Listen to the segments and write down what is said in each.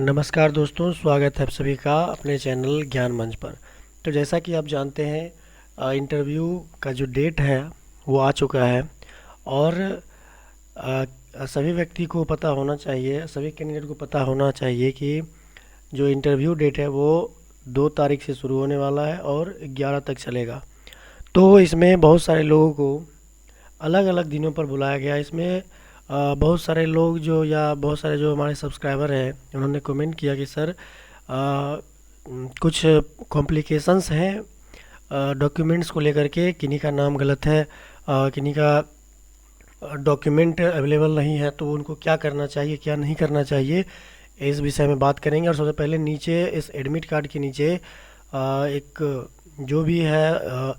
नमस्कार दोस्तों, स्वागत है आप सभी का अपने चैनल ज्ञान मंच पर। तो जैसा कि आप जानते हैं, इंटरव्यू का जो डेट है वो आ चुका है और सभी व्यक्ति को पता होना चाहिए, सभी कैंडिडेट को पता होना चाहिए कि जो इंटरव्यू डेट है वो 2 तारीख से शुरू होने वाला है और 11 तक चलेगा। तो इसमें बहुत सारे लोगों को अलग अलग दिनों पर बुलाया गया। इसमें बहुत सारे लोग बहुत सारे जो हमारे सब्सक्राइबर हैं उन्होंने कमेंट किया कि सर कुछ कॉम्प्लिकेशंस हैं डॉक्यूमेंट्स को लेकर के, किन्हीं का नाम गलत है, किन्हीं का डॉक्यूमेंट अवेलेबल नहीं है, तो उनको क्या करना चाहिए क्या नहीं करना चाहिए, इस विषय में बात करेंगे। और सबसे पहले नीचे इस एडमिट कार्ड के नीचे एक जो भी है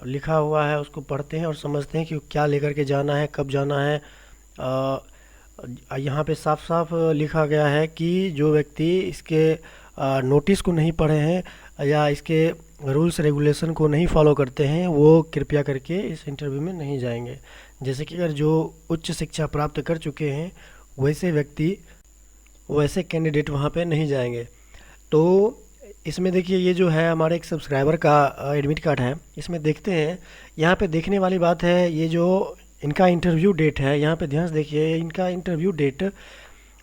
लिखा हुआ है उसको पढ़ते हैं और समझते हैं कि क्या लेकर के जाना है, कब जाना है। यहाँ पे साफ साफ लिखा गया है कि जो व्यक्ति इसके नोटिस को नहीं पढ़े हैं या इसके रूल्स रेगुलेशन को नहीं फॉलो करते हैं वो कृपया करके इस इंटरव्यू में नहीं जाएंगे। जैसे कि अगर जो उच्च शिक्षा प्राप्त कर चुके हैं वैसे कैंडिडेट वहाँ पे नहीं जाएंगे। तो इसमें देखिए, ये जो है हमारे एक सब्सक्राइबर का एडमिट कार्ड है। इसमें देखते हैं, यहाँ पे देखने वाली बात है ये जो इनका इंटरव्यू डेट है, यहाँ पे ध्यान से देखिए। इनका इंटरव्यू डेट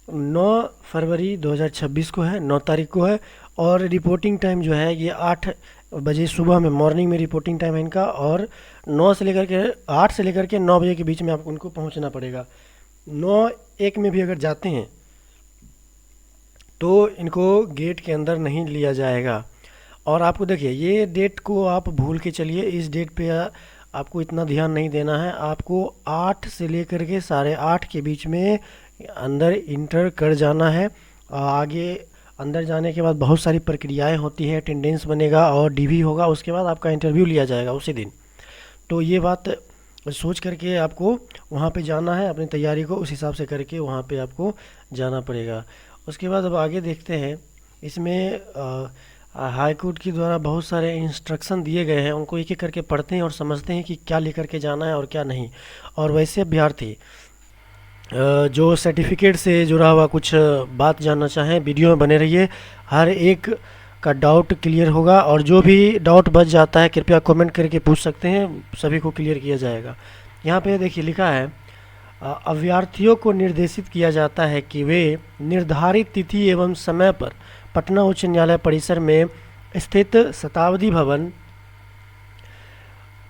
9 फरवरी 2026 को है, 9 तारीख को है। और रिपोर्टिंग टाइम जो है ये 8 बजे सुबह में, मॉर्निंग में रिपोर्टिंग टाइम है इनका। और 8 से लेकर के 9 बजे के बीच में आपको उनको पहुंचना पड़ेगा। 9:01 में भी अगर जाते हैं तो इनको गेट के अंदर नहीं लिया जाएगा। और आपको देखिए, ये डेट को आप भूल के चलिए, इस डेट पे आपको इतना ध्यान नहीं देना है। आपको 8 से लेकर के 8:30 के बीच में अंदर इंटर कर जाना है। आगे अंदर जाने के बाद बहुत सारी प्रक्रियाएं होती हैं, अटेंडेंस बनेगा और डीवी होगा, उसके बाद आपका इंटरव्यू लिया जाएगा उसी दिन। तो ये बात सोच करके आपको वहाँ पे जाना है, अपनी तैयारी को उस हिसाब से करके वहाँ पे आपको जाना पड़ेगा। उसके बाद अब आगे देखते हैं। इसमें हाई कोर्ट के द्वारा बहुत सारे इंस्ट्रक्शन दिए गए हैं, उनको एक एक करके पढ़ते हैं और समझते हैं कि क्या लेकर के जाना है और क्या नहीं। और वैसे अभ्यर्थी जो सर्टिफिकेट से जुड़ा हुआ कुछ बात जानना चाहें, वीडियो में बने रहिए, हर एक का डाउट क्लियर होगा। और जो भी डाउट बच जाता है कृपया कमेंट करके पूछ सकते हैं, सभी को क्लियर किया जाएगा। यहाँ पे देखिए लिखा है, अभ्यर्थियों को निर्देशित किया जाता है कि वे निर्धारित तिथि एवं समय पर पटना उच्च न्यायालय परिसर में स्थित शताब्दी भवन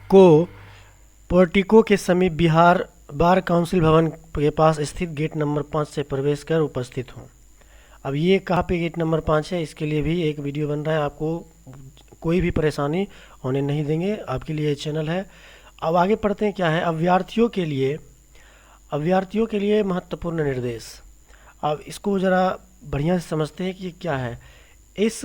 को पोर्टिको के समीप बिहार बार काउंसिल भवन के पास स्थित गेट नंबर 5 से प्रवेश कर उपस्थित हों। अब ये कहाँ पे गेट नंबर 5 है, इसके लिए भी एक वीडियो बन रहा है, आपको कोई भी परेशानी होने नहीं देंगे, आपके लिए चैनल है। अब आगे पढ़ते हैं क्या है। अभ्यर्थियों के लिए महत्वपूर्ण निर्देश। अब इसको ज़रा बढ़िया से समझते हैं कि ये क्या है। इस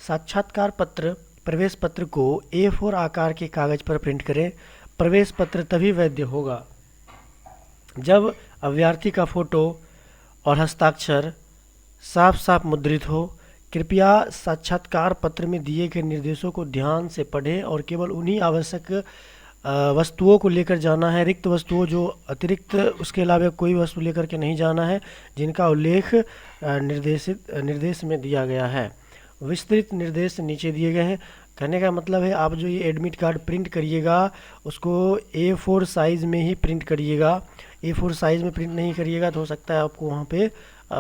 साक्षात्कार पत्र प्रवेश पत्र को A4 आकार के कागज़ पर प्रिंट करें। प्रवेश पत्र तभी वैध होगा जब अभ्यर्थी का फ़ोटो और हस्ताक्षर साफ साफ मुद्रित हो। कृपया साक्षात्कार पत्र में दिए गए निर्देशों को ध्यान से पढ़ें और केवल उन्हीं आवश्यक वस्तुओं को लेकर जाना है। रिक्त वस्तुओं जो अतिरिक्त उसके अलावा कोई वस्तु लेकर के नहीं जाना है, जिनका उल्लेख निर्देश में दिया गया है। विस्तृत निर्देश नीचे दिए गए हैं। कहने का मतलब है, आप जो ये एडमिट कार्ड प्रिंट करिएगा उसको A4 साइज़ में ही प्रिंट करिएगा। A4 साइज़ में प्रिंट नहीं करिएगा तो हो सकता है आपको वहाँ पे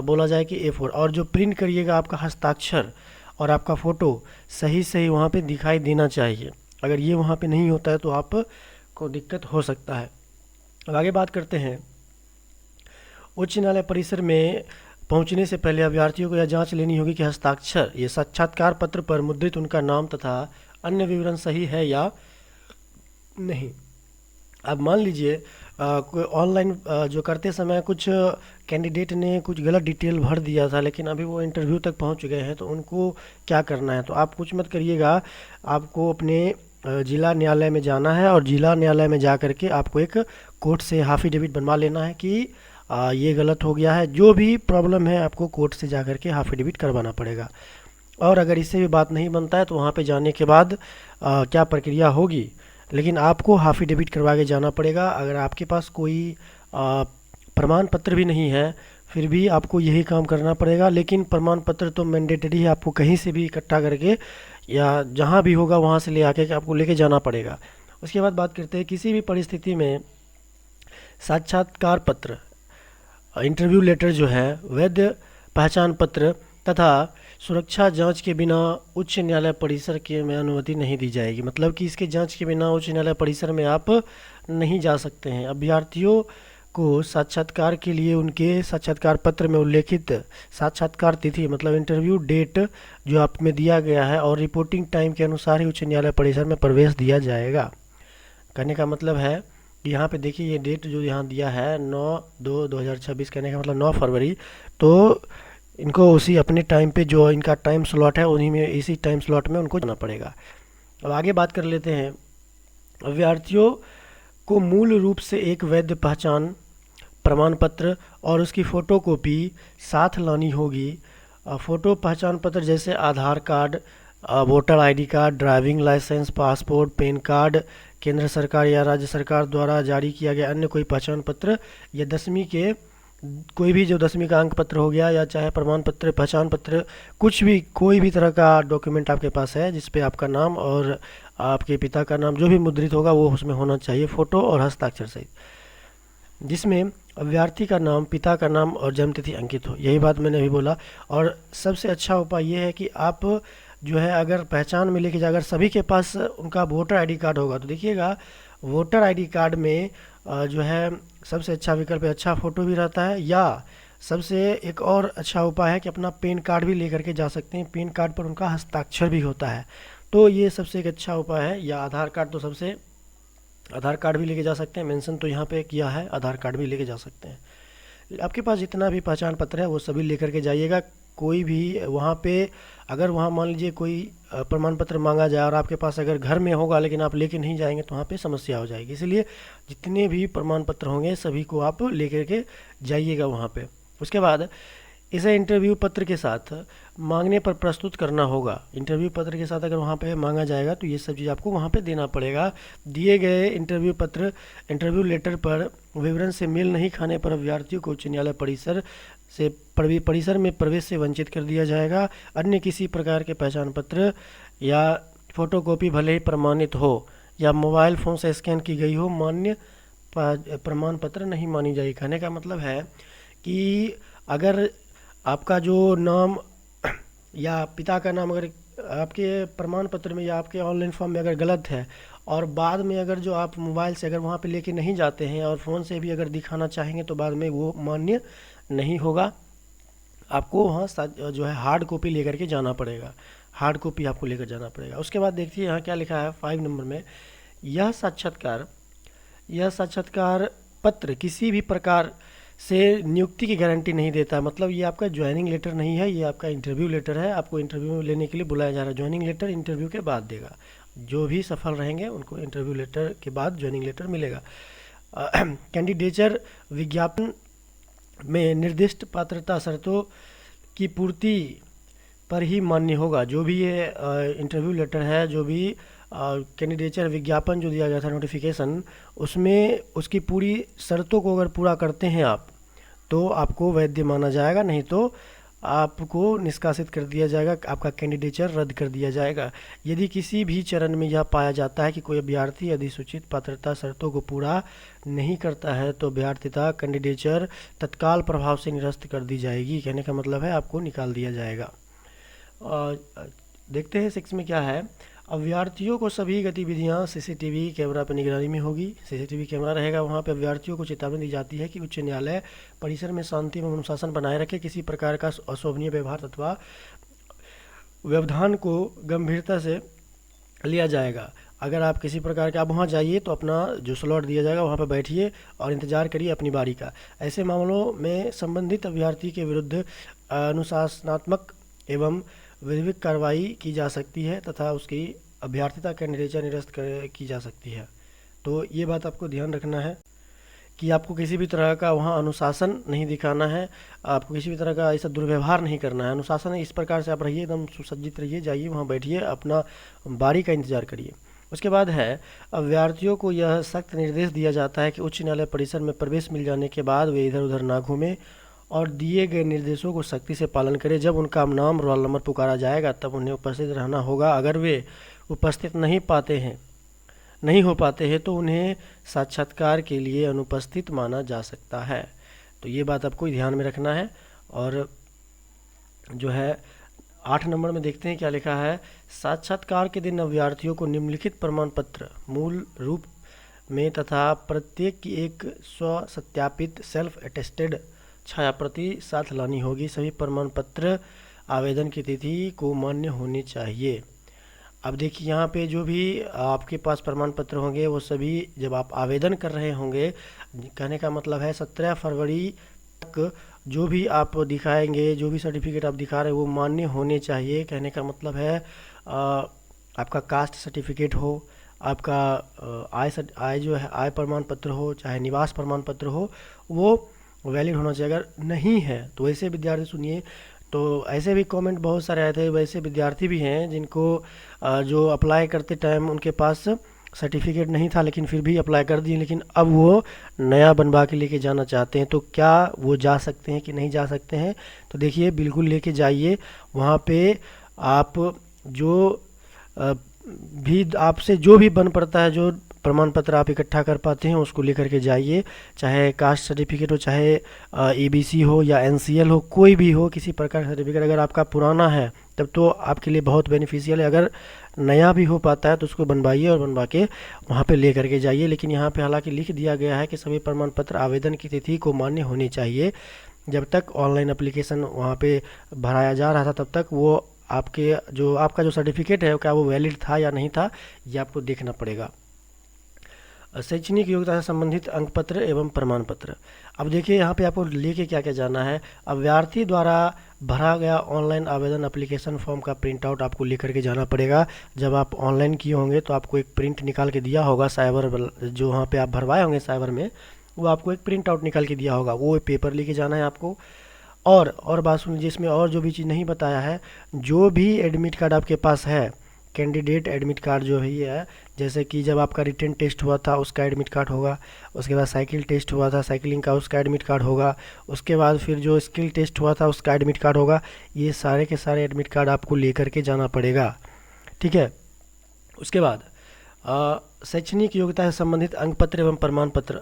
बोला जाए कि A4। और जो प्रिंट करिएगा आपका हस्ताक्षर और आपका फ़ोटो सही वहाँ पे दिखाई देना चाहिए। अगर ये वहाँ पे नहीं होता है तो आपको दिक्कत हो सकता है। अब आगे बात करते हैं। उच्च न्यायालय परिसर में पहुंचने से पहले अभ्यर्थियों को यह जांच लेनी होगी कि हस्ताक्षर ये साक्षात्कार पत्र पर मुद्रित उनका नाम तथा अन्य विवरण सही है या नहीं। अब मान लीजिए कोई ऑनलाइन जो करते समय कुछ कैंडिडेट ने कुछ गलत डिटेल भर दिया था, लेकिन अभी वो इंटरव्यू तक पहुंच गए हैं, तो उनको क्या करना है। तो आप कुछ मत करिएगा, आपको अपने जिला न्यायालय में जाना है और जिला न्यायालय में जा करके आपको एक कोर्ट से हाफिडेविट बनवा लेना है कि ये गलत हो गया है। जो भी प्रॉब्लम है आपको कोर्ट से जा करके हाफिडेविट करवाना पड़ेगा। और अगर इससे भी बात नहीं बनता है तो वहाँ पे जाने के बाद क्या प्रक्रिया होगी, लेकिन आपको हाफिडेविट करवा के जाना पड़ेगा। अगर आपके पास कोई प्रमाण पत्र भी नहीं है, फिर भी आपको यही काम करना पड़ेगा, लेकिन प्रमाण पत्र तो मैंडेटरी है, आपको कहीं से भी इकट्ठा करके या जहाँ भी होगा वहाँ से ले आके के आपको लेके जाना पड़ेगा। उसके बाद बात करते हैं किसी भी परिस्थिति में साक्षात्कार पत्र, इंटरव्यू लेटर जो है, वैध पहचान पत्र तथा सुरक्षा जांच के बिना उच्च न्यायालय परिसर के में अनुमति नहीं दी जाएगी। मतलब कि इसके जांच के बिना उच्च न्यायालय परिसर में आप नहीं जा सकते हैं। अभ्यर्थियों को साक्षात्कार के लिए उनके साक्षात्कार पत्र में उल्लेखित साक्षात्कार तिथि मतलब इंटरव्यू डेट जो आप में दिया गया है और रिपोर्टिंग टाइम के अनुसार ही उच्च न्यायालय परिसर में प्रवेश दिया जाएगा। कहने का मतलब है कि यहाँ पे देखिए ये डेट जो यहाँ दिया है 9/2/2026, कहने का मतलब 9 फरवरी, तो इनको उसी अपने टाइम पे जो इनका टाइम स्लॉट है उन्हीं में इसी टाइम स्लॉट में उनको जाना पड़ेगा। अब आगे बात कर लेते हैं। अभ्यर्थियों को मूल रूप से एक वैध पहचान प्रमाण पत्र और उसकी फ़ोटोकॉपी साथ लानी होगी। फ़ोटो पहचान पत्र जैसे Aadhaar card, voter ID card, driving licence, passport, PAN card, केंद्र सरकार या राज्य सरकार द्वारा जारी किया गया अन्य कोई पहचान पत्र या 10वीं के कोई भी जो 10वीं का अंक पत्र हो गया या चाहे प्रमाण पत्र, पहचान पत्र, कुछ भी कोई भी तरह का डॉक्यूमेंट आपके पास है जिस पे आपका नाम और आपके पिता का नाम जो भी मुद्रित होगा वो उसमें होना चाहिए, फ़ोटो और हस्ताक्षर सहित, जिसमें अभ्यर्थी का नाम, पिता का नाम और जन्मतिथि अंकित हो। यही बात मैंने अभी बोला। और सबसे अच्छा उपाय ये है कि आप जो है अगर पहचान में लेके अगर सभी के पास उनका वोटर आईडी कार्ड होगा तो देखिएगा वोटर आईडी कार्ड में जो है सबसे अच्छा विकल्प है, अच्छा फ़ोटो भी रहता है, या सबसे एक और अच्छा उपाय है कि अपना पैन कार्ड भी लेकर के जा सकते हैं। पैन कार्ड पर उनका हस्ताक्षर भी होता है, तो ये सबसे एक अच्छा उपाय है। या आधार कार्ड, तो सबसे आधार कार्ड भी लेके जा सकते हैं, मेंशन तो यहाँ पे किया है, आधार कार्ड भी लेके जा सकते हैं। आपके पास जितना भी पहचान पत्र है वो सभी लेकर के जाइएगा। कोई भी वहाँ पे अगर वहाँ मान लीजिए कोई प्रमाण पत्र मांगा जाए और आपके पास अगर घर में होगा लेकिन आप लेके नहीं जाएंगे तो वहाँ पे समस्या हो जाएगी। इसलिए जितने भी प्रमाण पत्र होंगे सभी को आप लेकर के जाइएगा वहाँ पे। उसके बाद इसे इंटरव्यू पत्र के साथ मांगने पर प्रस्तुत करना होगा। इंटरव्यू पत्र के साथ अगर वहाँ पे मांगा जाएगा तो ये सब चीज़ आपको वहाँ पे देना पड़ेगा। दिए गए इंटरव्यू पत्र, इंटरव्यू लेटर पर विवरण से मेल नहीं खाने पर अभ्यर्थियों को उच्च न्यायालय परिसर में प्रवेश से वंचित कर दिया जाएगा। अन्य किसी प्रकार के पहचान पत्र या फोटोकॉपी भले ही प्रमाणित हो या मोबाइल फ़ोन से स्कैन की गई हो, मान्य प्रमाण पत्र नहीं मानी जाएगी। कहने का मतलब है कि अगर आपका जो नाम या पिता का नाम अगर आपके प्रमाण पत्र में या आपके ऑनलाइन फॉर्म में अगर गलत है और बाद में अगर जो आप मोबाइल से अगर वहाँ पे लेके नहीं जाते हैं और फ़ोन से भी अगर दिखाना चाहेंगे तो बाद में वो मान्य नहीं होगा। आपको वहाँ जो है हार्ड कॉपी लेकर के जाना पड़ेगा, हार्ड कॉपी आपको लेकर जाना पड़ेगा। उसके बाद देखिए यहाँ क्या लिखा है 5 नंबर में, यह साक्षात्कार पत्र किसी भी प्रकार से नियुक्ति की गारंटी नहीं देता। मतलब ये आपका ज्वाइनिंग लेटर नहीं है, ये आपका इंटरव्यू लेटर है। आपको इंटरव्यू लेने के लिए बुलाया जा रहा है। ज्वाइनिंग लेटर इंटरव्यू के बाद देगा, जो भी सफल रहेंगे उनको इंटरव्यू लेटर के बाद ज्वाइनिंग लेटर मिलेगा। कैंडिडेचर विज्ञापन में निर्दिष्ट पात्रता शर्तों की पूर्ति पर ही मान्य होगा। जो भी ये इंटरव्यू लेटर है, जो भी कैंडिडेचर विज्ञापन जो दिया गया था नोटिफिकेशन, उसमें उसकी पूरी शर्तों को अगर पूरा करते हैं आप तो आपको वैध माना जाएगा, नहीं तो आपको निष्कासित कर दिया जाएगा, आपका कैंडिडेचर रद्द कर दिया जाएगा। यदि किसी भी चरण में यह पाया जाता है कि कोई अभ्यर्थी अधिसूचित पात्रता शर्तों को पूरा नहीं करता है तो अभ्यर्थिता कैंडिडेचर तत्काल प्रभाव से निरस्त कर दी जाएगी। कहने का मतलब है आपको निकाल दिया जाएगा। देखते हैं 6 में क्या है। अभ्यर्थियों को सभी गतिविधियां सीसीटीवी कैमरा पर निगरानी में होगी। सीसीटीवी कैमरा रहेगा वहां पे। अभ्यर्थियों को चेतावनी दी जाती है कि उच्च न्यायालय परिसर में शांति एवं अनुशासन बनाए रखे। किसी प्रकार का अशोभनीय व्यवहार अथवा व्यवधान को गंभीरता से लिया जाएगा। अगर आप किसी प्रकार के आप वहाँ जाइए तो अपना जो स्लॉट दिया जाएगा वहाँ पर बैठिए और इंतज़ार करिए अपनी बारी का। ऐसे मामलों में संबंधित अभ्यर्थी के विरुद्ध अनुशासनात्मक एवं विधिक कार्रवाई की जा सकती है तथा उसकी अभ्यर्थिता कैंडिडेचर निरस्त की जा सकती है। तो ये बात आपको ध्यान रखना है कि आपको किसी भी तरह का वहाँ अनुशासन नहीं दिखाना है, आपको किसी भी तरह का ऐसा दुर्व्यवहार नहीं करना है। अनुशासन इस प्रकार से आप रहिए, एकदम सुसज्जित रहिए, जाइए वहाँ बैठिए, अपना बारी का इंतज़ार करिए। उसके बाद है अभ्यर्थियों को यह सख्त निर्देश दिया जाता है कि उच्च न्यायालय परिसर में प्रवेश मिल जाने के बाद वे इधर उधर ना घूमें और दिए गए निर्देशों को सख्ती से पालन करें। जब उनका नाम रोल नंबर पुकारा जाएगा तब उन्हें उपस्थित रहना होगा। अगर वे उपस्थित नहीं हो पाते हैं तो उन्हें साक्षात्कार के लिए अनुपस्थित माना जा सकता है। तो ये बात आपको ध्यान में रखना है। और जो है 8 नंबर में देखते हैं क्या लिखा है। साक्षात्कार के दिन अभ्यर्थियों को निम्नलिखित प्रमाण पत्र मूल रूप में तथा प्रत्येक की एक स्व सत्यापित सेल्फ अटेस्टेड छायाप्रति साथ लानी होगी। सभी प्रमाण पत्र आवेदन की तिथि को मान्य होनी चाहिए। अब देखिए यहाँ पे जो भी आपके पास प्रमाण पत्र होंगे वो सभी जब आप आवेदन कर रहे होंगे, कहने का मतलब है 17 फरवरी तक जो भी आप दिखाएंगे, जो भी सर्टिफिकेट आप दिखा रहे हैं वो मान्य होने चाहिए। कहने का मतलब है आपका कास्ट सर्टिफिकेट हो, आपका आय जो है आय प्रमाण पत्र हो, चाहे निवास प्रमाण पत्र हो, वो वैलिड होना चाहिए। अगर नहीं है तो ऐसे विद्यार्थी सुनिए, तो ऐसे भी कमेंट बहुत सारे आए थे। वैसे विद्यार्थी भी हैं जिनको जो अप्लाई करते टाइम उनके पास सर्टिफिकेट नहीं था लेकिन फिर भी अप्लाई कर दिए, लेकिन अब वो नया बनवा के लेके जाना चाहते हैं। तो क्या वो जा सकते हैं कि नहीं जा सकते हैं? तो देखिए बिल्कुल लेके जाइए। वहाँ पे आप जो भी आपसे जो भी बन पड़ता है, जो प्रमाण पत्र आप इकट्ठा कर पाते हैं उसको लेकर के जाइए। चाहे कास्ट सर्टिफिकेट हो, चाहे ईबीसी हो या एनसीएल हो, कोई भी हो, किसी प्रकार का सर्टिफिकेट अगर आपका पुराना है तब तो आपके लिए बहुत बेनिफिशियल है। अगर नया भी हो पाता है तो उसको बनवाइए और बनवा के वहाँ पे ले करके जाइए। लेकिन यहाँ पे हालांकि लिख दिया गया है कि सभी प्रमाण पत्र आवेदन की तिथि को मान्य होनी चाहिए। जब तक ऑनलाइन एप्लीकेशन वहाँ पे भराया जा रहा था तब तक वो आपका जो सर्टिफिकेट है क्या वो वैलिड था या नहीं था, ये आपको देखना पड़ेगा। शैक्षणिक योग्यता से संबंधित अंक पत्र एवं प्रमाण पत्र। अब देखिए यहाँ पे आपको लेके क्या क्या जाना है। अभ्यर्थी द्वारा भरा गया ऑनलाइन आवेदन एप्लीकेशन फॉर्म का प्रिंट आउट आपको लेकर के जाना पड़ेगा। जब आप ऑनलाइन किए होंगे तो आपको एक प्रिंट निकाल के दिया होगा, साइबर जो वहाँ पे आप भरवाए होंगे साइबर में, वो आपको एक प्रिंट आउट निकाल के दिया होगा, वो पेपर लेके जाना है आपको। और बात सुनिए, जिसमें और जो भी चीज़ नहीं बताया है, जो भी एडमिट कार्ड आपके पास है, कैंडिडेट एडमिट कार्ड जो है ये है, जैसे कि जब आपका रिटन टेस्ट हुआ था उसका एडमिट कार्ड होगा, उसके बाद साइकिल टेस्ट हुआ था साइकिलिंग का उसका एडमिट कार्ड होगा, उसके बाद फिर जो स्किल टेस्ट हुआ था उसका एडमिट कार्ड होगा। ये सारे के सारे एडमिट कार्ड आपको लेकर के जाना पड़ेगा, ठीक है। उसके बाद शैक्षणिक योग्यता से संबंधित अंक पत्र एवं प्रमाण पत्र।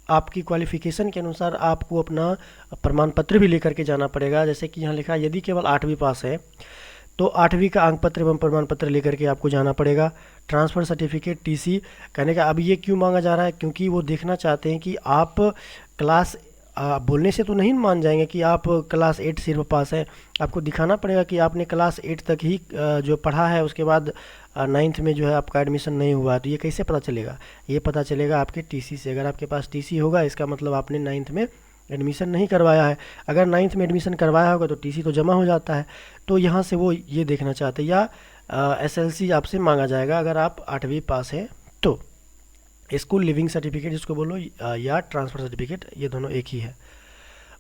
आपकी क्वालिफिकेशन के अनुसार आपको अपना प्रमाण पत्र भी लेकर के जाना पड़ेगा। जैसे कि यहाँ लिखा है, यदि केवल 8वीं पास है तो 8वीं का अंक पत्र एवं प्रमाण पत्र लेकर के आपको जाना पड़ेगा। Transfer certificate, TC. कहने का अब ये क्यों मांगा जा रहा है, क्योंकि वो देखना चाहते हैं कि आप क्लास बोलने से तो नहीं मान जाएंगे कि आप क्लास 8 सिर्फ पास हैं। आपको दिखाना पड़ेगा कि आपने क्लास 8 तक ही जो पढ़ा है, उसके बाद 9th में जो है आपका एडमिशन नहीं हुआ। तो ये कैसे पता चलेगा? ये पता चलेगा आपके टीसी से। अगर आपके पास टीसी होगा इसका मतलब आपने 9th में एडमिशन नहीं करवाया है। अगर 9th में एडमिशन करवाया होगा तो टीसी तो जमा हो जाता है। तो यहाँ से वो ये देखना चाहते हैं। या एसएलसी आपसे मांगा जाएगा अगर आप 8वीं पास हैं तो। स्कूल लिविंग सर्टिफिकेट जिसको बोलो, या ट्रांसफ़र सर्टिफिकेट, ये दोनों एक ही है।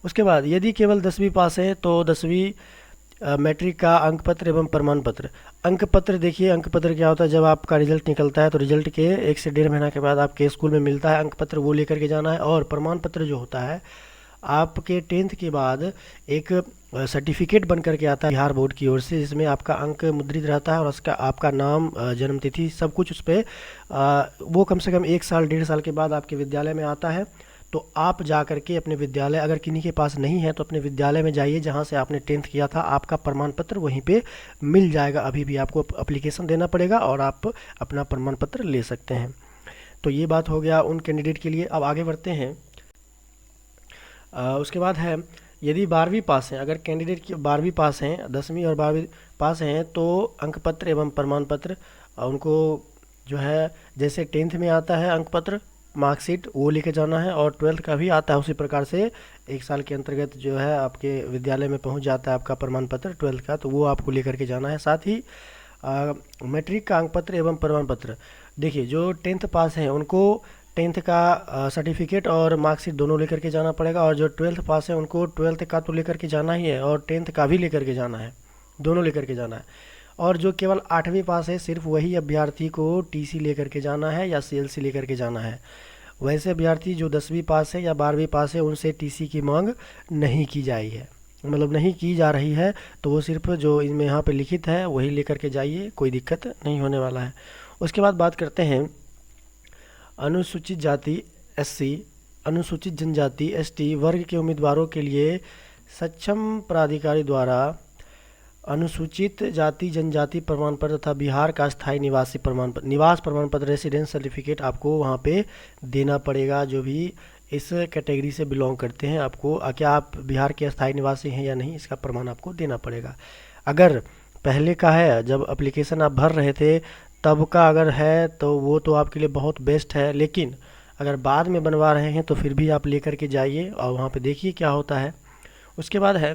उसके बाद यदि केवल 10वीं पास है तो 10वीं मैट्रिक का अंक पत्र एवं प्रमाण पत्र। अंक पत्र देखिए, अंक पत्र क्या होता है, जब आपका रिजल्ट निकलता है तो रिजल्ट के 1 से 1.5 महीना के बाद आपके स्कूल में मिलता है अंक पत्र, वो लेकर के जाना है। और प्रमाण पत्र जो होता है आपके 10th के बाद एक सर्टिफिकेट बन करके आता है बिहार बोर्ड की ओर से, जिसमें आपका अंक मुद्रित रहता है और उसका आपका नाम, जन्मतिथि, सब कुछ उस पर वो कम से कम 1 साल 1.5 साल के बाद आपके विद्यालय में आता है। तो आप जा करके अपने विद्यालय, अगर किन्हीं के पास नहीं है तो अपने विद्यालय में जाइए जहाँ से आपने 10th किया था, आपका प्रमाण पत्र वहीं पे मिल जाएगा। अभी भी आपको एप्लीकेशन देना पड़ेगा और आप अपना प्रमाण पत्र ले सकते हैं। तो ये बात हो गया उन कैंडिडेट के लिए। अब आगे बढ़ते हैं। उसके बाद है, यदि 12वीं पास हैं, अगर कैंडिडेट की 12वीं पास हैं, 10वीं और 12वीं पास हैं तो अंक पत्र एवं प्रमाण पत्र उनको जो है, जैसे 10th में आता है अंक पत्र, मार्कशीट, वो लेके जाना है। और 12th का भी आता है उसी प्रकार से, 1 साल के अंतर्गत जो है आपके विद्यालय में पहुंच जाता है आपका प्रमाण पत्र 12th का, तो वो आपको लेकर के जाना है। साथ ही मैट्रिक का अंक पत्र एवं प्रमाण पत्र। देखिए जो 10th पास हैं उनको 10th का सर्टिफिकेट और मार्कशीट दोनों लेकर के जाना पड़ेगा। और जो 12th पास है उनको 12th का तो लेकर के जाना ही है और 10th का भी लेकर के जाना है, दोनों लेकर के जाना है। और जो केवल 8वीं पास है सिर्फ वही अभ्यर्थी को टीसी लेकर के जाना है या सीएलसी लेकर के जाना है। वैसे अभ्यर्थी जो 10वीं पास है या 12वीं पास है उनसे टीसी की मांग नहीं की जाई है, मतलब नहीं की जा रही है। तो वो सिर्फ जो इनमें यहाँ पे लिखित है वही लेकर के जाइए, कोई दिक्कत नहीं होने वाला है। उसके बाद बात करते हैं अनुसूचित जाति एससी, अनुसूचित जनजाति एसटी वर्ग के उम्मीदवारों के लिए सक्षम प्राधिकारी द्वारा अनुसूचित जाति जनजाति प्रमाण पत्र तथा बिहार का स्थायी निवासी प्रमाण पत्र, निवास प्रमाण पत्र, रेसिडेंस सर्टिफिकेट आपको वहाँ पे देना पड़ेगा। जो भी इस कैटेगरी से बिलोंग करते हैं, आपको क्या आप बिहार के स्थायी निवासी हैं या नहीं, इसका प्रमाण आपको देना पड़ेगा। अगर पहले का है, जब एप्लीकेशन आप भर रहे थे तब का अगर है तो वो तो आपके लिए बहुत बेस्ट है, लेकिन अगर बाद में बनवा रहे हैं तो फिर भी आप लेकर के जाइए और वहाँ पे देखिए क्या होता है। उसके बाद है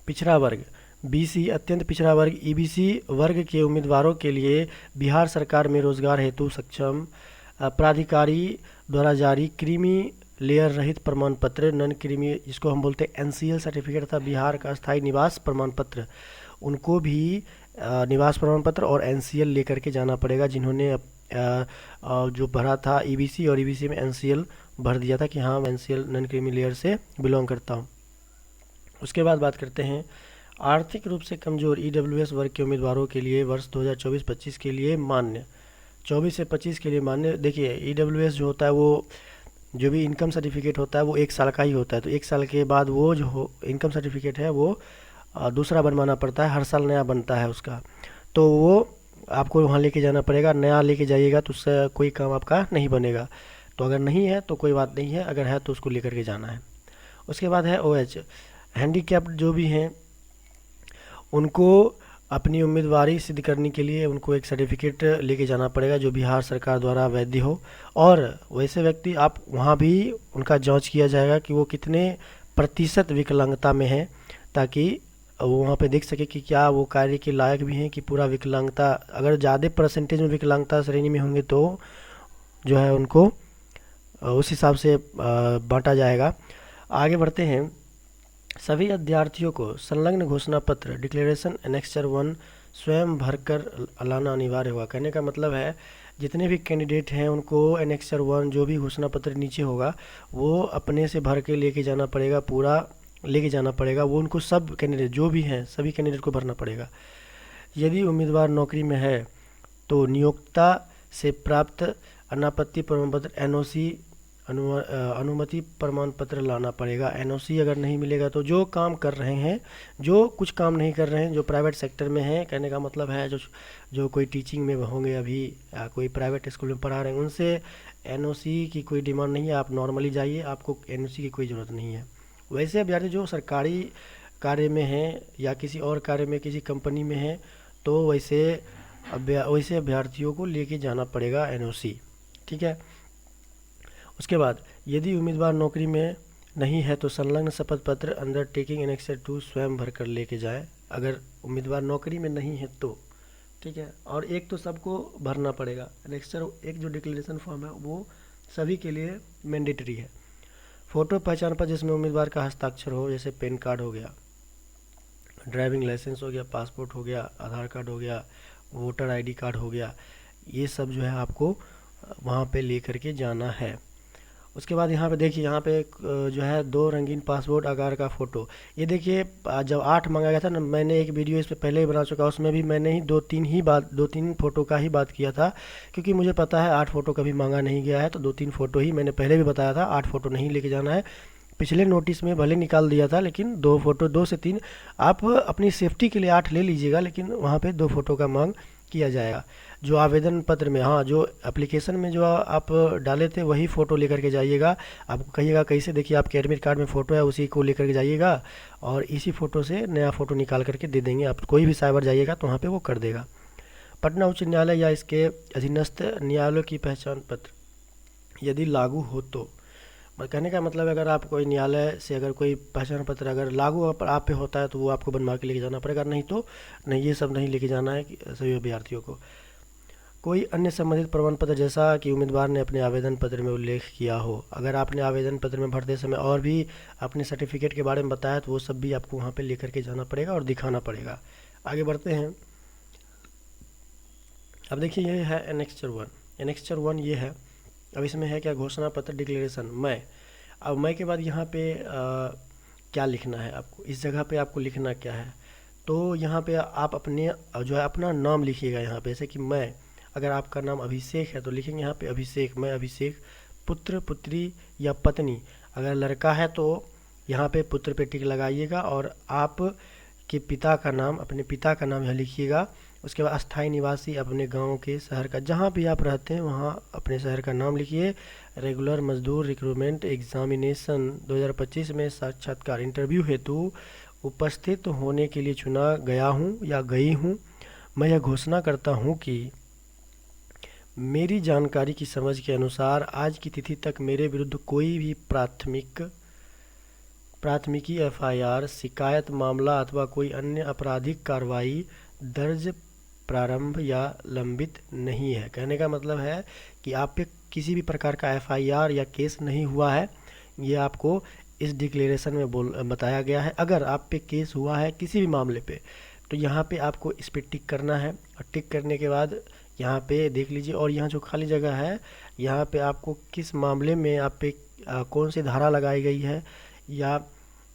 पिछड़ा वर्ग, बीसी अत्यंत पिछड़ा वर्ग, ईबीसी वर्ग के उम्मीदवारों के लिए बिहार सरकार में रोजगार हेतु सक्षम प्राधिकारी द्वारा जारी क्रीमी लेयर रहित प्रमाण पत्र, नॉन क्रीमी जिसको हम बोलते हैं एनसीएल सर्टिफिकेट तथा बिहार का स्थायी निवास प्रमाण पत्र, उनको भी निवास प्रमाण पत्र और एनसीएल लेकर के जाना पड़ेगा। जिन्होंने जो भरा था ईबीसी और ईबीसी में एनसीएल भर दिया था कि हाँ मैं एनसीएल नॉन क्रीमी लेयर से बिलोंग करता हूँ। उसके बाद बात करते हैं आर्थिक रूप से कमजोर ईडब्ल्यूएस वर्ग के उम्मीदवारों के लिए वर्ष 2024-25 के लिए मान्य, 24 से 25 के लिए मान्य। देखिए ईडब्ल्यूएस जो होता है वो जो भी इनकम सर्टिफिकेट होता है वो 1 साल का ही होता है, तो 1 साल के बाद वो जो इनकम सर्टिफिकेट है वो दूसरा बनवाना पड़ता है, हर साल नया बनता है उसका। तो वो आपको वहाँ लेके जाना पड़ेगा, नया लेके जाइएगा तो उससे कोई काम आपका नहीं बनेगा। तो अगर नहीं है तो कोई बात नहीं है, अगर है तो उसको लेकर के जाना है। उसके बाद है ओएच, हैंडीकैप्ड जो भी हैं उनको अपनी उम्मीदवारी सिद्ध करने के लिए उनको एक सर्टिफिकेट लेके जाना पड़ेगा जो बिहार सरकार द्वारा वैध हो। और वैसे व्यक्ति आप वहाँ भी उनका जांच किया जाएगा कि वो कितने प्रतिशत विकलांगता में है, ताकि वो वहाँ पे देख सके कि क्या वो कार्य के लायक भी हैं कि पूरा विकलांगता, अगर ज़्यादा परसेंटेज में विकलांगता श्रेणी में होंगे तो जो है उनको उस हिसाब से बांटा जाएगा। आगे बढ़ते हैं, सभी अभ्यर्थियों को संलग्न घोषणा पत्र डिक्लेरेशन एनेक्सचर 1 स्वयं भरकर लाना अनिवार्य होगा। कहने का मतलब है जितने भी कैंडिडेट हैं उनको एनेक्सचर 1 जो भी घोषणा पत्र नीचे होगा वो अपने से भर के लेके जाना पड़ेगा, पूरा लेके जाना पड़ेगा। वो उनको सब कैंडिडेट जो भी हैं सभी कैंडिडेट को भरना पड़ेगा। यदि उम्मीदवार नौकरी में है तो नियोक्ता से प्राप्त अनापत्ति प्रमाण पत्र एनओसी अनुमति प्रमाण पत्र लाना पड़ेगा। एनओसी अगर नहीं मिलेगा तो जो काम कर रहे हैं, जो कुछ काम नहीं कर रहे हैं, जो प्राइवेट सेक्टर में हैं, कहने का मतलब है जो कोई टीचिंग में होंगे अभी या कोई प्राइवेट स्कूल में पढ़ा रहे हैं, उनसे एनओसी की कोई डिमांड नहीं है। आप नॉर्मली जाइए, आपको एनओसी की कोई ज़रूरत नहीं है। वैसे अभ्यर्थी जो सरकारी कार्य में हैं या किसी और कार्य में किसी कंपनी में हैं तो वैसे अभ्यर्थियों को लेके जाना पड़ेगा एनओसी, ठीक है। उसके बाद यदि उम्मीदवार नौकरी में नहीं है तो संलग्न शपथ पत्र अंडरटेकिंग एनेक्सर 2 स्वयं भर कर लेके जाए, अगर उम्मीदवार नौकरी में नहीं है तो, ठीक है। और एक तो सबको भरना पड़ेगा एनेक्सर, एक जो डिक्लेरेशन फॉर्म है वो सभी के लिए मैंडेटरी है। फ़ोटो पहचान पत्र जिसमें उम्मीदवार का हस्ताक्षर हो, जैसे पैन कार्ड हो गया, ड्राइविंग लाइसेंस हो गया, पासपोर्ट हो गया, आधार कार्ड हो गया, वोटर आईडी कार्ड हो गया, ये सब जो है आपको वहाँ पे ले करके जाना है। उसके बाद यहाँ पे देखिए, यहाँ पे जो है 2 रंगीन पासपोर्ट आकार का फ़ोटो, ये देखिए जब 8 मांगा गया था ना, मैंने एक वीडियो इस पे पहले ही बना चुका, उसमें भी मैंने ही 2-3 फ़ोटो का ही बात किया था, क्योंकि मुझे पता है 8 फ़ोटो कभी मांगा नहीं गया है, तो 2-3 फ़ोटो ही मैंने पहले भी बताया था, 8 फ़ोटो नहीं लेके जाना है। पिछले नोटिस में भले निकाल दिया था, लेकिन 2 फ़ोटो, 2 से 3 आप अपनी सेफ्टी के लिए 8 ले लीजिएगा, लेकिन वहाँ पे 2 फ़ोटो का मांग किया जाएगा। जो आवेदन पत्र में, हाँ जो एप्लीकेशन में जो आप डाले थे वही फ़ोटो लेकर के जाइएगा। आपको कहिएगा कैसे, देखिए आपके एडमिट कार्ड में फ़ोटो है उसी को लेकर के जाइएगा और इसी फ़ोटो से नया फ़ोटो निकाल करके दे देंगे। आप कोई भी साइबर जाइएगा तो वहाँ पे वो कर देगा। पटना उच्च न्यायालय या इसके अधीनस्थ न्यायालयों की पहचान पत्र यदि लागू हो तो, कहने का मतलब अगर आप कोई न्यायालय से अगर कोई पहचान पत्र अगर लागू आप पे होता है तो वो आपको बनवा के लेके जाना पड़ेगा, नहीं तो नहीं, ये सब नहीं लेके जाना है सभी अभ्यर्थियों को। कोई अन्य संबंधित प्रमाण पत्र जैसा कि उम्मीदवार ने अपने आवेदन पत्र में उल्लेख किया हो, अगर आपने आवेदन पत्र में भरते समय और भी अपने सर्टिफिकेट के बारे में बताया तो वो सब भी आपको वहाँ पे लेकर के जाना पड़ेगा और दिखाना पड़ेगा। आगे बढ़ते हैं, अब देखिए ये है एनेक्सचर 1। एनेक्सचर 1 ये है, अब इसमें है क्या, घोषणा पत्र डिक्लेरेशन मैं। अब मैं के बाद यहाँ पे क्या लिखना है आपको, इस जगह पे आपको लिखना क्या है, तो यहाँ पे आप अपने जो है अपना नाम लिखिएगा यहाँ पे, जैसे कि मैं, अगर आपका नाम अभिषेक है तो लिखेंगे यहाँ पे अभिषेक, मैं अभिषेक, पुत्र पुत्री या पत्नी, अगर लड़का है तो यहाँ पे पुत्र पे टिक लगाइएगा, और आप के पिता का नाम, अपने पिता का नाम यहाँ लिखिएगा। उसके बाद अस्थायी निवासी अपने गांव के शहर का, जहाँ भी आप रहते हैं वहाँ अपने शहर का नाम लिखिए। रेगुलर मजदूर रिक्रूटमेंट एग्जामिनेशन 2025 में साक्षात्कार इंटरव्यू हेतु उपस्थित होने के लिए चुना गया हूँ या गई हूँ। मैं यह घोषणा करता हूँ कि मेरी जानकारी की समझ के अनुसार आज की तिथि तक मेरे विरुद्ध कोई भी प्राथमिकी एफआईआर, शिकायत, मामला अथवा कोई अन्य आपराधिक कार्रवाई दर्ज, प्रारंभ या लंबित नहीं है। कहने का मतलब है कि आप पे किसी भी प्रकार का एफआईआर या केस नहीं हुआ है, ये आपको इस डिक्लेरेशन में बताया गया है। अगर आप पे केस हुआ है किसी भी मामले पे तो यहाँ पे आपको इस पे टिक करना है, और टिक करने के बाद यहाँ पे देख लीजिए, और यहाँ जो खाली जगह है यहाँ पे आपको किस मामले में आप पे कौन सी धारा लगाई गई है या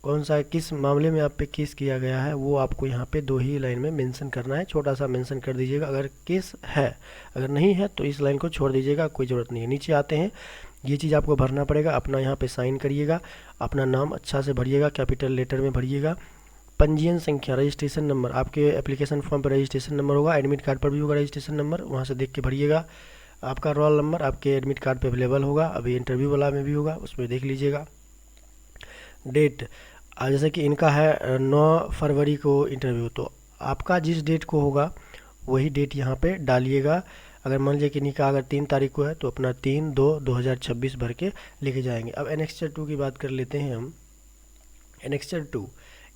कौन सा किस मामले में आप पे केस किया गया है, वो आपको यहाँ पे 2 ही लाइन में मेंशन करना है। छोटा सा मेंशन कर दीजिएगा अगर केस है, अगर नहीं है तो इस लाइन को छोड़ दीजिएगा, कोई ज़रूरत नहीं है। नीचे आते हैं, ये चीज़ आपको भरना पड़ेगा, अपना यहाँ पे साइन करिएगा, अपना नाम अच्छा से भरिएगा, कैपिटल लेटर में भरिएगा। पंजीयन संख्या, रजिस्ट्रेशन नंबर, आपके एप्लीकेशन फॉर्म पर रजिस्ट्रेशन नंबर होगा, एडमिट कार्ड पर भी होगा रजिस्ट्रेशन नंबर, वहाँ से देख के भरिएगा। आपका रोल नंबर आपके एडमिट कार्ड पे अवेलेबल होगा, अभी इंटरव्यू वाला में भी होगा, उसमें देख लीजिएगा। डेट, जैसे कि इनका है 9 फरवरी को इंटरव्यू, तो आपका जिस डेट को होगा वही डेट यहाँ पे डालिएगा। अगर मान लीजिए कि निकाह अगर 3 तारीख को है तो अपना 3/2/2026 भर के लेके जाएंगे। अब एनेक्स्चर 2 की बात कर लेते हैं हम। एनेक्स्चर 2,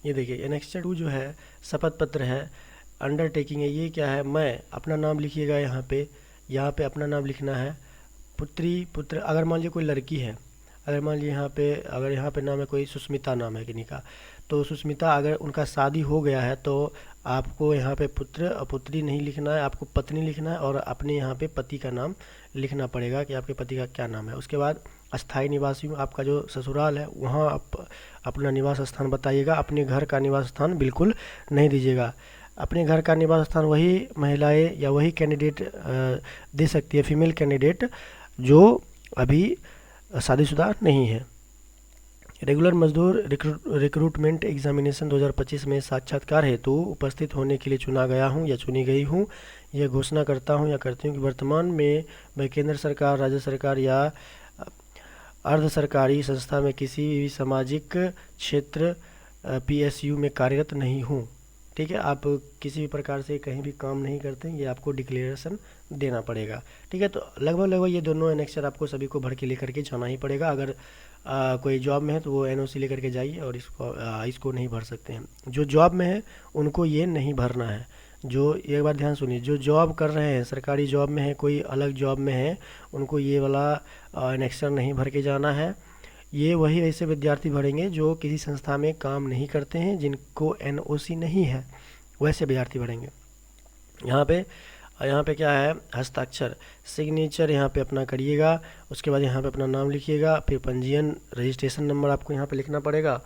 ये देखिए एनेक्स्चर 2 जो है शपथ पत्र है, अंडरटेकिंग है। ये क्या है, मैं, अपना नाम लिखिएगा यहाँ पे अपना नाम लिखना है। पुत्री पुत्र, अगर मान लीजिए कोई लड़की है, अगर मान लीजिए अगर यहाँ पे नाम है कोई सुष्मिता नाम है किन्हीं का, तो सुष्मिता अगर उनका शादी हो गया है तो आपको यहाँ पे पुत्र और पुत्री नहीं लिखना है, आपको पत्नी लिखना है, और अपने यहाँ पे पति का नाम लिखना पड़ेगा कि आपके पति का क्या नाम है। उसके बाद अस्थायी निवासी, आपका जो ससुराल है वहाँ आप अपना निवास स्थान बताइएगा, अपने घर का निवास स्थान बिल्कुल नहीं दीजिएगा। अपने घर का निवास स्थान वही महिलाएं या वही कैंडिडेट दे सकती है, फीमेल कैंडिडेट जो अभी शादीशुदा नहीं है। रेगुलर मजदूर रिक्रूटमेंट एग्जामिनेशन 2025 में साक्षात्कार हेतु उपस्थित होने के लिए चुना गया हूँ या चुनी गई हूँ। यह घोषणा करता हूँ या करती हूँ कि वर्तमान में मैं केंद्र सरकार, राज्य सरकार या अर्ध सरकारी संस्था में किसी भी सामाजिक क्षेत्र पीएसयू में कार्यरत नहीं हूँ। ठीक है, आप किसी भी प्रकार से कहीं भी काम नहीं करते, ये आपको डिक्लेरेशन देना पड़ेगा। ठीक है, तो लगभग ये दोनों एनेक्चर आपको सभी को भर के लेकर के जाना ही पड़ेगा। अगर कोई जॉब में है तो वो एनओसी लेकर के जाइए, और इसको नहीं भर सकते हैं। जो जॉब में है उनको ये नहीं भरना है। जो, एक बार ध्यान सुनिए, जो जॉब कर रहे हैं, सरकारी जॉब में है, कोई अलग जॉब में है, उनको ये वाला एनेक्चर नहीं भर के जाना है। ये वही ऐसे विद्यार्थी भरेंगे जो किसी संस्था में काम नहीं करते हैं, जिनको एनओसी नहीं है, वैसे विद्यार्थी भरेंगे। यहाँ पे क्या है, हस्ताक्षर, सिग्नेचर यहाँ पे अपना करिएगा। उसके बाद यहाँ पे अपना नाम लिखिएगा, फिर पंजीयन रजिस्ट्रेशन नंबर आपको यहाँ पे लिखना पड़ेगा,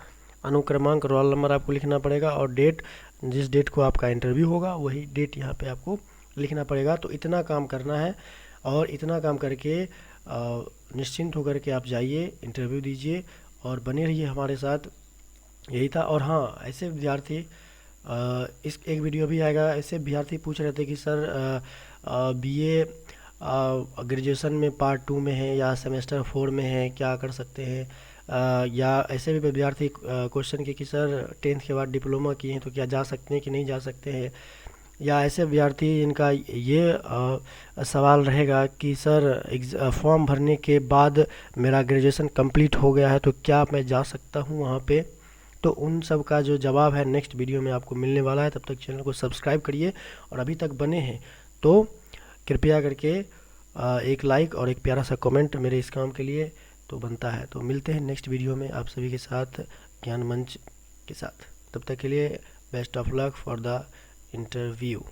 अनुक्रमांक रोल नंबर आपको लिखना पड़ेगा, और डेट, जिस डेट को आपका इंटरव्यू होगा वही डेट यहाँ पे आपको लिखना पड़ेगा। तो इतना काम करना है, और इतना काम करके निश्चिंत होकर के आप जाइए, इंटरव्यू दीजिए और बने रहिए हमारे साथ। यही था। और हाँ, ऐसे विद्यार्थी, इस एक वीडियो भी आएगा, ऐसे विद्यार्थी पूछ रहे थे कि सर बीए ग्रेजुएशन में पार्ट 2 में है या सेमेस्टर 4 में है, क्या कर सकते हैं। या ऐसे भी विद्यार्थी क्वेश्चन किए कि सर 10th के बाद डिप्लोमा किए हैं तो क्या जा सकते हैं कि नहीं जा सकते हैं। या ऐसे विद्यार्थी जिनका ये सवाल रहेगा कि सर फॉर्म भरने के बाद मेरा ग्रेजुएशन कंप्लीट हो गया है तो क्या मैं जा सकता हूँ वहाँ पे। तो उन सब का जो जवाब है नेक्स्ट वीडियो में आपको मिलने वाला है। तब तक चैनल को सब्सक्राइब करिए, और अभी तक बने हैं तो कृपया करके एक लाइक और एक प्यारा सा कमेंट मेरे इस काम के लिए तो बनता है। तो मिलते हैं नेक्स्ट वीडियो में आप सभी के साथ, ज्ञान मंच के साथ। तब तक के लिए best of luck for the interview.